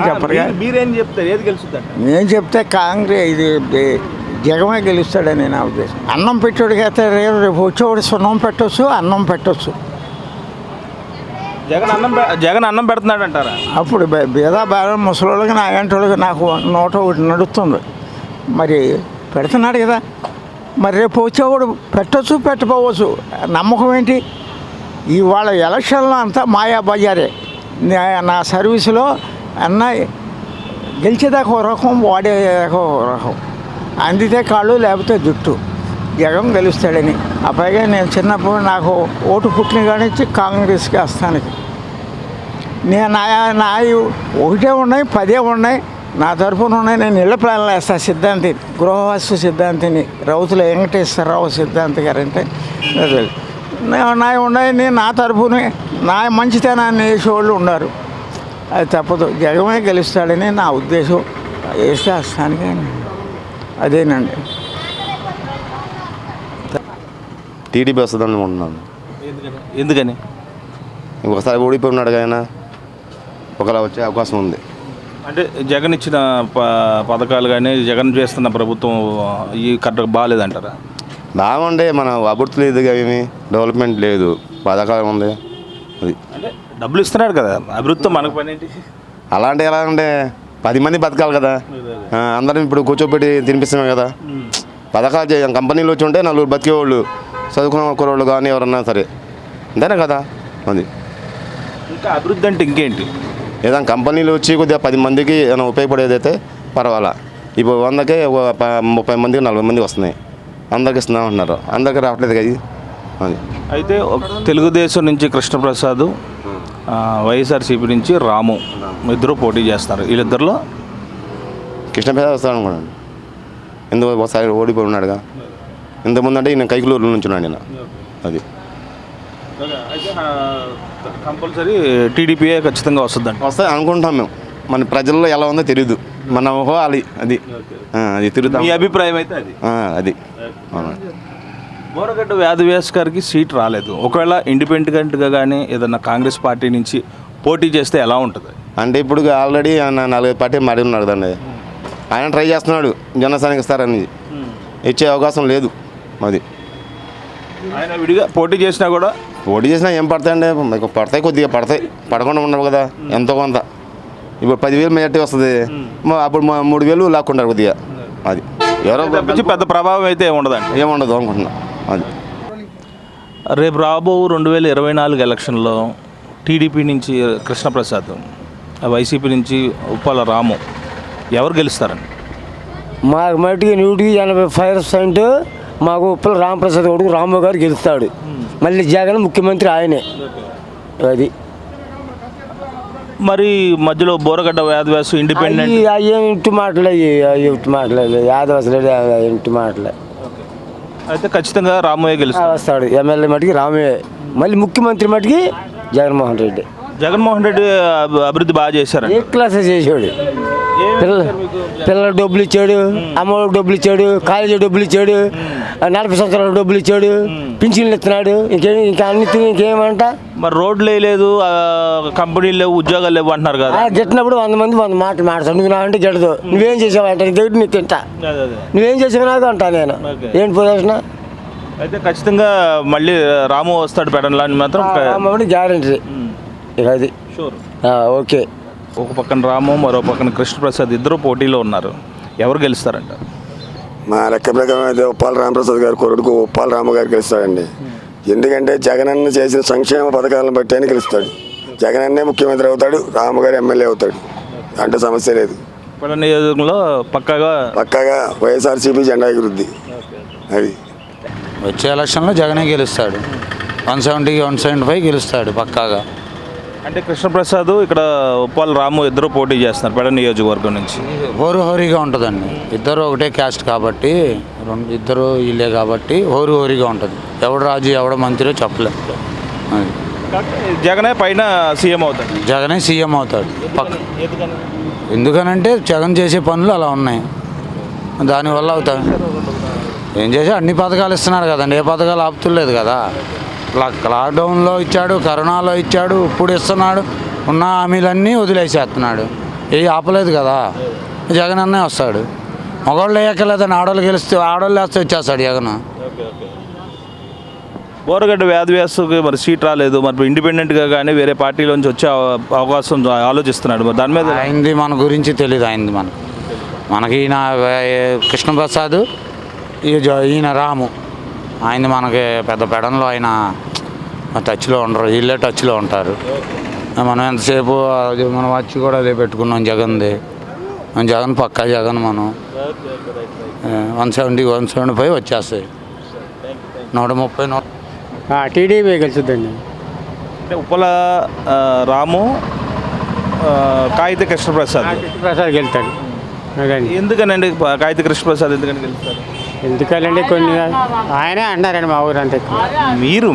చెప్పరు. మీరేం చెప్తారు, ఏది గెలుస్తుందంట? నేను చెప్తే కాంగ్రెస్ ఇది జగమే గెలుస్తాడని నా ఉద్దేశం. అన్నం పెట్టోడికి అయితే రేపు వచ్చేవాడు సున్నం పెట్టవచ్చు, అన్నం పెట్టవచ్చు. జగన్ అన్నం పెడుతున్నాడు అంటారా? అప్పుడు బీదా బాగా ముసలోళ్ళకి నాగంటోళ్ళకి నాకు 101 నడుస్తుంది. మరి పెడుతున్నాడు కదా, మరి రేపు వచ్చేవాడు పెట్టచ్చు, పెట్టకపోవచ్చు. నమ్మకం ఏంటి? ఇవాళ ఎలక్షన్లో అంతా మాయా బజారే. నా సర్వీసులో అన్న గెలిచేదాకా ఒక రకం, వాడేదాకా ఒక రకం. అందితే కాళ్ళు లేకపోతే జుట్టు. జగన్ గెలుస్తాడని. ఆ పైగా నేను చిన్నప్పుడు నాకు ఓటు పుట్టిన కానించి కాంగ్రెస్కి వస్తానికి నేను నా ఒకటే ఉన్నాయి, 10 ఉన్నాయి నా తరఫున ఉన్నాయి. నేను ఇళ్ల ప్లాన్లు వేస్తాను. సిద్ధాంతి గృహవాస్తు సిద్ధాంతిని రౌతుల వెంకటేశ్వరరావు సిద్ధాంతి గారంటే నా ఉన్నాయి. నేను నా తరఫున నా మంచితనాన్ని వేసేవాళ్ళు ఉన్నారు. అది తప్పదు. జగమే గెలుస్తాడని నా ఉద్దేశం. వేస్తే వస్తానికి అదేనండి. టీడీపీ వస్తుంది అనుకుంటున్నాను. ఎందుకని? ఒకసారి ఓడిపోయి ఉన్నాడు ఆయన, ఒకలా వచ్చే అవకాశం ఉంది. అంటే జగన్ ఇచ్చిన పథకాలు కానీ జగన్ చేస్తున్న ప్రభుత్వం ఈ కరెక్ట్గా బాగాలేదంటారా? బాగుండే, మన అభివృద్ధి లేదు, ఏమి డెవలప్మెంట్ లేదు, పథకాలు ఉంది. అది అంటే డబ్బులు ఇస్తున్నాడు కదా, అభివృద్ధితో మనకు పని ఏంటి? అలాంటి ఎలా అంటే 10 మంది బతకాలి కదా, అందరం ఇప్పుడు కూర్చోబెట్టి తినిపిస్తున్నాం కదా. పథకాలు కంపెనీలు వచ్చి ఉంటే 4 బతికేవాళ్ళు, చదువుకున్న కుర్రోళ్ళు కానీ ఎవరన్నా సరే, అంతేనే కదా. అది ఇంకా అభివృద్ధి అంటే ఇంకేంటి? ఏదైనా కంపెనీలు వచ్చి కొద్దిగా 10 మందికి ఏమైనా ఉపయోగపడేదైతే పర్వాలా. ఇప్పుడు 100కే 30 మందికి 40 మందికి వస్తున్నాయి. అందరికి ఇస్తున్నాం అంటున్నారు, అందరికీ రావట్లేదు కదా. అది అయితే తెలుగుదేశం నుంచి కృష్ణప్రసాద్, వైఎస్ఆర్సీపీ నుంచి రాము ఇద్దరు పోటీ చేస్తారు. వీళ్ళిద్దరిలో కృష్ణప్రసాద్ వస్తాడు అనుకోండి. ఎందుకు ఒకసారి ఓడిపోయి ఉన్నాడుగా. ఇంతకుముందు అంటే నేను కైకులూరు నుంచి ఉన్నాడు నేను. అది కంపల్సరీ టీడీపీ ఖచ్చితంగా వస్తుందండి. వస్తాయి అనుకుంటాం మేము. మన ప్రజల్లో ఎలా ఉందో తెలియదు, మన ఊహాలి. అది అది తిరుగుతాం. మీ అభిప్రాయం అయితే అది అది బోరగడ్డ వ్యాధవ్యాస్ గారికి సీట్ రాలేదు. ఒకవేళ ఇండిపెండెంట్గా కానీ ఏదన్నా కాంగ్రెస్ పార్టీ నుంచి పోటీ చేస్తే ఎలా ఉంటుంది? అంటే ఇప్పుడు ఆల్రెడీ 4 పార్టీ మారి ఉన్నాడు కదండి. ఆయన ట్రై చేస్తున్నాడు జనసేనకి ఇస్తారని, ఇచ్చే అవకాశం లేదు. అది ఆయన విడిగా పోటీ చేసినా కూడా పోటీ చేసినా ఏం పడతాయండి? పడతాయి, కొద్దిగా పడతాయి, పడకుండా ఉండవు కదా ఎంతో కొంత. ఇప్పుడు 10,000 మెజార్టీ వస్తుంది, అప్పుడు 3,000 లాక్కుంటారు కొద్దిగా. అది ఎవరో పెద్ద ప్రభావం అయితే ఏముండదు అనుకుంటున్నా. అది రేపు రాబో 2024 ఎలక్షన్లో టీడీపీ నుంచి కృష్ణప్రసాద్, వైసీపీ నుంచి ఉప్పాల రాము ఎవరు గెలుస్తారండి? మాకు మట్టికి 185% మాకు ఉప్పల రామప్రసాద్ కొడుకు రాము గారు గెలుస్తాడు. మళ్ళీ జగన్ ముఖ్యమంత్రి ఆయనే. అది మరి మధ్యలో బోరగడ్డ యాదవ్యాస్ ఇండిపెండెంట్ ఇంటి మాటలే యాదవాసులు ఇంటి మాటలే. అయితే ఖచ్చితంగా రామయ్య గెలుస్తాడు. వస్తాడు ఎమ్మెల్యే మటుకి రామయ్య, మళ్ళీ ముఖ్యమంత్రి మటుకి జగన్మోహన్ రెడ్డి. జగన్మోహన్ రెడ్డి అభివృద్ధి బాగా చేశారు. ఏ క్లాస్ చేసాడు. పిల్లలకు డబ్బులు ఇచ్చాడు, అమ్మవాళ్ళకి డబ్బులు ఇచ్చాడు, కాలేజీ డబ్బులు ఇచ్చాడు, 40 సంవత్సరాలకు డబ్బులు ఇచ్చాడు, పింఛన్లు ఇస్తున్నాడు. ఇంకా అన్ని ఇంకేమంట. మరి రోడ్లు వేయలేదు, కంపెనీలు లేవు, ఉద్యోగాలు లేవు అంటున్నారు కదా. గెట్టినప్పుడు 100 మంది 100 మాటలు మాట్లాడు. నువ్వు నాకంటే గెడదు, నువ్వేం చేసావు అంటే దగ్గర నీకు తింటా, నువ్వేం చేసావు నాకు అంటా నేను. ఏంటి పోయేసిన? అయితే ఖచ్చితంగా మళ్ళీ రాము వస్తాడు పెడన్లా అని మాత్రం గ్యారంటీ. ఇక అది షూర్. ఓకే. ఒక పక్కన రాము, మరో పక్కన కృష్ణప్రసాద్ ఇద్దరు పోటీలో ఉన్నారు. ఎవరు గెలుస్తారంట? మా లెక్క ప్రకారం అయితే ఉప్పాల రామప్రసాద్ గారు కొడుకు ఉప్పాల రాము గారు గెలుస్తాడండి. ఎందుకంటే జగనన్న చేసిన సంక్షేమ పథకాలను బట్టి అని గెలుస్తాడు. జగనన్నే ముఖ్యమంత్రి అవుతాడు, రాము గారు ఎమ్మెల్యే అవుతాడు, అంటే సమస్య లేదు. పెడ నియోజకంలో పక్కాగా వైఎస్ఆర్సీపీ జెండా ఎగురుద్ది. అది వచ్చే ఎలక్షన్లో జగనే గెలుస్తాడు. 170, 175 గెలుస్తాడు పక్కాగా. అంటే కృష్ణప్రసాద్ ఇక్కడ ఉప్పాల రాము ఇద్దరు పోటీ చేస్తున్నారు పెడ నియోజకవర్గం నుంచి. హోరుహోరీగా ఉంటుందండి. ఇద్దరు ఒకటే క్యాస్ట్ కాబట్టి, ఇద్దరు వీళ్ళే కాబట్టి హోరుహోరీగా ఉంటుంది. ఎవడు రాజు ఎవడ మంత్రి చెప్పలేదు. జగనే పైన సీఎం అవుతాడు. జగనే సీఎం అవుతాడు పక్క. ఎందుకనంటే జగన్ చేసే పనులు అలా ఉన్నాయి, దానివల్ల అవుతాయి. ఏం చేసి అన్ని పథకాలు ఇస్తున్నాడు కదండి, ఏ పథకాలు ఆపుతులేదు కదా. లాక్డౌన్లో ఇచ్చాడు, కరోనాలో ఇచ్చాడు, ఇప్పుడు ఇస్తున్నాడు. ఉన్న హామీలన్నీ వదిలేసేస్తున్నాడు. ఏ ఆపలేదు కదా, జగన్ అన్నే వస్తాడు. మగవాళ్ళు వేయక్కర్లేదని ఆడవాళ్ళు గెలిస్తే ఆడవాళ్ళు వేస్తే వచ్చేస్తాడు జగన్. బోరగడ్డ వ్యాధికి మరి సీట్ రాలేదు, మరి ఇండిపెండెంట్గా కానీ వేరే పార్టీలోంచి వచ్చే అవకాశం ఆలోచిస్తున్నాడు. మరి దాని మీద ఆయనది మన గురించి తెలియదు. ఆయనది మనకి ఈయన కృష్ణప్రసాద్, ఈయన రాము. ఆయన మనకి పెద్ద పెడంలో ఆయన టచ్లో ఉండరు, వీళ్ళే టచ్లో ఉంటారు. మనం ఎంతసేపు మనం వచ్చి కూడా అదే పెట్టుకున్నాం జగన్ది. జగన్ పక్కా జగన్ మనం 175 వచ్చేస్తాయి. 130 టీడీపీ గెలుచుద్దండి. అంటే ఉప్పల రాము, కాగిత కృష్ణప్రసాద్. కృష్ణప్రసాద్ గెలుతాడు. అదండి. ఎందుకనండి కాగిత కృష్ణప్రసాద్ ఎందుకని గెలుస్తారు? ఎందుకంటే కొన్ని ఆయనే అంటారండి మా ఊరు అంత ఎక్కువ. మీరు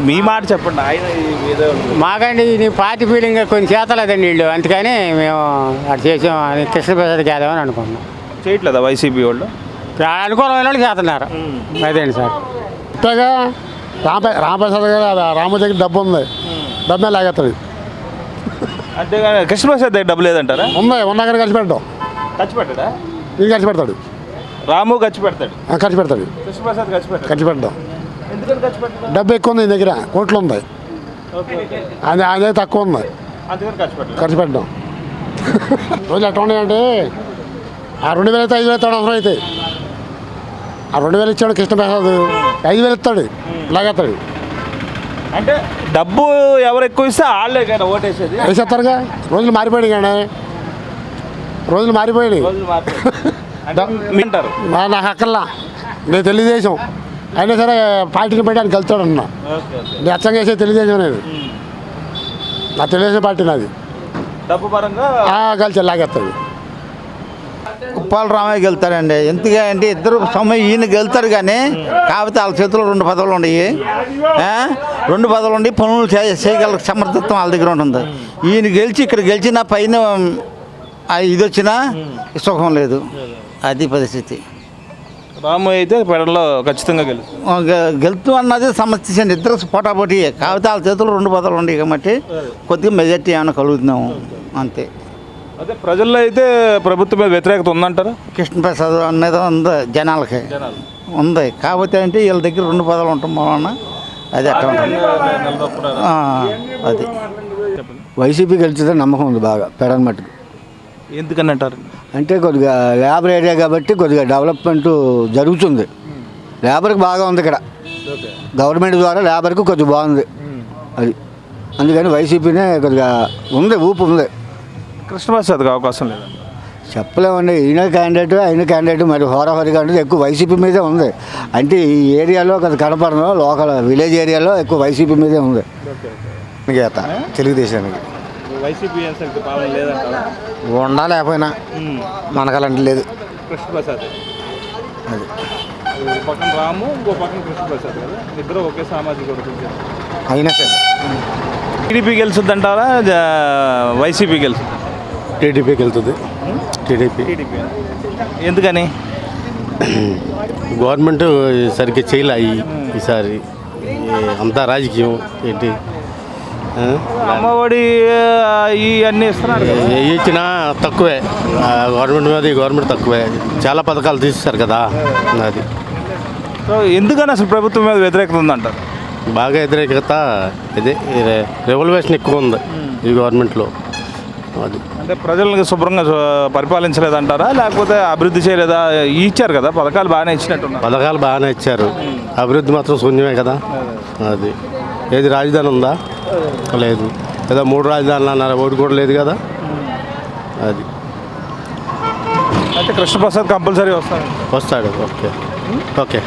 మీ మాట చెప్పండి. ఆయన మాకండి నీ పార్టీ ఫీలింగ్ కొన్ని చేతలేదండి వీళ్ళు, అందుకని మేము అటు చేసాం. కృష్ణప్రసాద్ చేద్దామని అనుకుంటున్నాం. చేయట్లేదా వైసీపీ వాళ్ళు? అనుకూలమైన వాళ్ళు చేస్తున్నారు. అదేండి సార్. కొత్తగా రామప్రసాద్ గారు రాము దగ్గర డబ్బు ఉంది, డబ్బే లాగేస్తుంది. అంటే కృష్ణప్రసాద్ దగ్గర డబ్బు లేదంటారా? ఉన్నా కానీ ఖర్చు పెట్టడం. ఖర్చు పెట్టడా? ఇది ఖర్చు పెడతాడు. రాము ఖర్చు పెడతాడు, ఖర్చు పెడతాడు. కృష్ణప్రసాద్ ఖర్చు పెట్టడం. ఎందుకని ఖర్చు పెడతాడు? డబ్బు ఎక్కువ ఉంది, దగ్గర కోట్లు ఉంది. అదే తక్కువ ఉంది, అందుకని ఖర్చు పెట్టడం. రోజులు ఎట్లా ఉన్నాయంటే ఆ 2000 అయితే 5000 ఇస్తాడు. అవసరం అయితే ఆ 2000 ఇచ్చాడు కృష్ణప్రసాద్, 5000 ఇస్తాడు, లాగేస్తాడు. అంటే డబ్బు ఎవరు ఎక్కువ ఇస్తే వాళ్ళే కదా ఓటేసేది. వేసేస్తారుగా. రోజులు మారిపోయాడు కానీ, రోజులు మారిపోయాడు. అంటారు నాకు అక్కర్లా, నేను తెలుగుదేశం అయినా సరే పార్టీని బట్టి ఆయన గెలుస్తాడు అన్నా. నేను అచ్చంగా వేసే తెలుగుదేశం అనేది, నా తెలుగుదేశం పార్టీ నాది. డబ్బు పరంగా కలిసి లాగేస్తాడు. ఉప్పాల రామయ్య గెలుతాడండి. ఎందుకంటే ఇద్దరు సమయం ఈయన గెలుతాడు కానీ కాకపోతే వాళ్ళ చేతిలో 2 పదవులు ఉన్నాయి. 2 పదవులు ఉండి పనులు చేయగల సమర్థత్వం వాళ్ళ దగ్గర ఉంటుంది. ఈయన గెలిచి ఇక్కడ గెలిచిన పైన ఇది వచ్చినా సుఖం లేదు. అది పరిస్థితి. రాము అయితే పెడలో ఖచ్చితంగా గెలుతూ అన్నది సమస్య. ఇద్దరు పోటాపోటీ కాకపోతే వాళ్ళ చేతుల్లో 2 పదవులు ఉన్నాయి కాబట్టి కొద్దిగా మెజార్టీ ఏమైనా కలుగుతున్నాము అంతే. అదే ప్రజల్లో అయితే ప్రభుత్వం మీద వ్యతిరేకత ఉందంటారా? కృష్ణప్రసాద్ మీద ఉంది, జనాలకి ఉంది. కాకపోతే అంటే వీళ్ళ దగ్గర 2 పదవులు ఉండటం వలన అది అట్లా ఉంటుంది. అది వైసీపీ గెలిచితే నమ్మకం ఉంది బాగా పెడన్ మట్టుకు. ఎందుకని అంటారు? అంటే కొద్దిగా లేబర్ ఏరియా కాబట్టి కొద్దిగా డెవలప్మెంట్ జరుగుతుంది. లేబర్కి బాగా ఉంది ఇక్కడ, గవర్నమెంట్ ద్వారా లేబర్కి కొద్దిగా బాగుంది అది. అందుకని వైసీపీనే కొద్దిగా ఉంది, ఊపు ఉంది. కృష్ణప్రసాద్కి అవకాశం లేదు చెప్పలేమండి. ఈయన క్యాండిడేట్ మరి హోరాహోరీగా ఉంటుంది. ఎక్కువ వైసీపీ మీదే ఉంది. అంటే ఈ ఏరియాలో కనపడలో లోకల్ విలేజ్ ఏరియాలో ఎక్కువ వైసీపీ మీదే ఉంది. తెలుగుదేశానికి వైసీపీ పాలన లేదంటారా? ఉండా లేకపోయినా మనకు అలాంటి లేదు. కృష్ణప్రసాద్ అది పక్కన రాము, ఇంకో పక్కన కృష్ణప్రసాద్ కదా, ఇద్దరు ఒకే సామాజిక వర్గం అయినా సరే టీడీపీ గెలుస్తుంది అంటారా? వైసీపీ గెలుస్తుంది? టీడీపీకి వెళ్తుంది. టీడీపీ ఎందుకని? గవర్నమెంట్ సరిగ్గా చేయలే ఈసారి, అంతా రాజకీయం ఏంటి. అమ్మఒడి ఇవన్నీ ఇస్తున్నారు, ఇచ్చినా తక్కువే. గవర్నమెంట్ మీద గవర్నమెంట్ తక్కువే. చాలా పథకాలు తీస్తారు కదా అది. సో ఎందుకని అసలు ప్రభుత్వం మీద వ్యతిరేకత ఉందంటారు? బాగా వ్యతిరేకత ఇదే, రెవల్యూషన్ ఎక్కువ ఉంది ఈ గవర్నమెంట్లో. అది అంటే ప్రజలకు శుభ్రంగా పరిపాలించలేదంటారా, లేకపోతే అభివృద్ధి చేయలేదా? ఇచ్చారు కదా పథకాలు, బాగానే ఇచ్చినట్టున్నారు. పథకాలు బాగానే ఇచ్చారు, అభివృద్ధి మాత్రం శూన్యమే కదా. అది ఏది రాజధాని ఉందా? లేదు. ఏదో 3 రాజధానులు అన్నారు, ఒకటి కూడా లేదు కదా. అది అయితే కృష్ణప్రసాద్ కంపల్సరీ వస్తాడు. ఓకే.